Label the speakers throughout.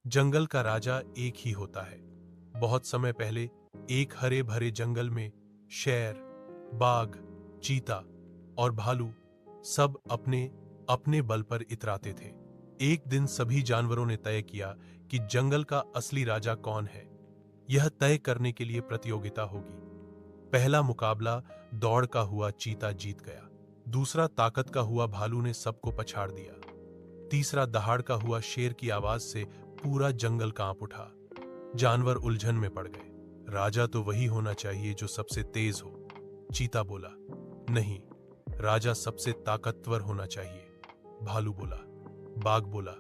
Speaker 1: जंगल का राजा एक ही होता है। बहुत समय पहले एक हरे भरे जंगल में शेर, बाघ, चीता और भालू सब अपने अपने बल पर इतराते थे। एक दिन सभी जानवरों ने तय किया कि जंगल का असली राजा कौन है। यह तय करने के लिए प्रतियोगिता होगी। पहला मुकाबला दौड़ का हुआ, चीता जीत गया। दूसरा ताकत का हुआ, भालू ने सबको पछाड़ दिया। तीसरा दहाड़ का हुआ, शेर की आवाज से पूरा जंगल कांप उठा। जानवर उलझन में पड़ गए। राजा तो वही होना चाहिए जो सबसे तेज हो। चीता बोला, नहीं, राजा सबसे ताकतवर होना चाहिए। भालू बोला। बाघ बोला,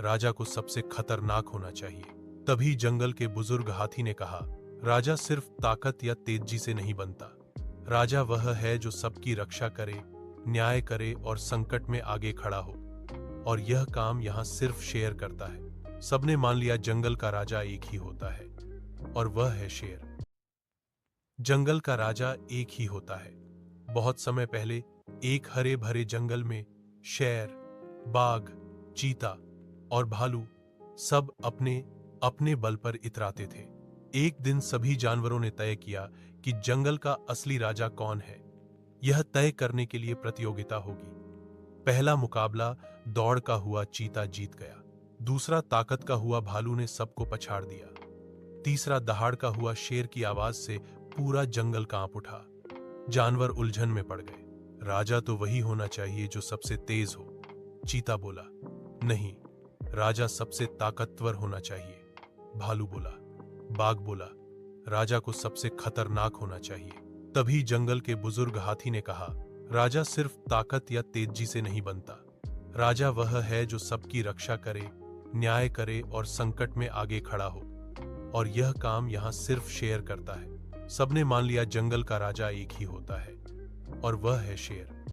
Speaker 1: राजा को सबसे खतरनाक होना चाहिए। तभी जंगल के बुजुर्ग हाथी ने कहा, राजा सिर्फ ताकत या तेजी से नहीं बनता। राजा वह है जो सबकी रक्षा करे, न्याय करे और संकट में आगे खड़ा हो। और यह काम यहां सिर्फ शेर करता है। सबने मान लिया जंगल का राजा एक ही होता है, और वह है शेर। जंगल का राजा एक ही होता है। बहुत समय पहले एक हरे भरे जंगल में शेर, बाघ, चीता और भालू सब अपने अपने बल पर इतराते थे। एक दिन सभी जानवरों ने तय किया कि जंगल का असली राजा कौन है। यह तय करने के लिए प्रतियोगिता होगी। पहला मुकाबला दौड़ का हुआ, चीता जीत गया। दूसरा ताकत का हुआ, भालू ने सबको पछाड़ दिया। तीसरा दहाड़ का हुआ, शेर की आवाज से पूरा जंगल कांप उठा। जानवर उलझन में पड़ गए। राजा तो वही होना चाहिए जो सबसे तेज हो। चीता बोला, नहीं, राजा सबसे ताकतवर होना चाहिए। भालू बोला। बाघ बोला, राजा को सबसे खतरनाक होना चाहिए। तभी जंगल के बुजुर्ग हाथी ने कहा, राजा सिर्फ ताकत या तेजी से नहीं बनता। राजा वह है जो सबकी रक्षा करे, न्याय करे और संकट में आगे खड़ा हो। और यह काम यहां सिर्फ शेर करता है। सबने मान लिया जंगल का राजा एक ही होता है, और वह है शेर।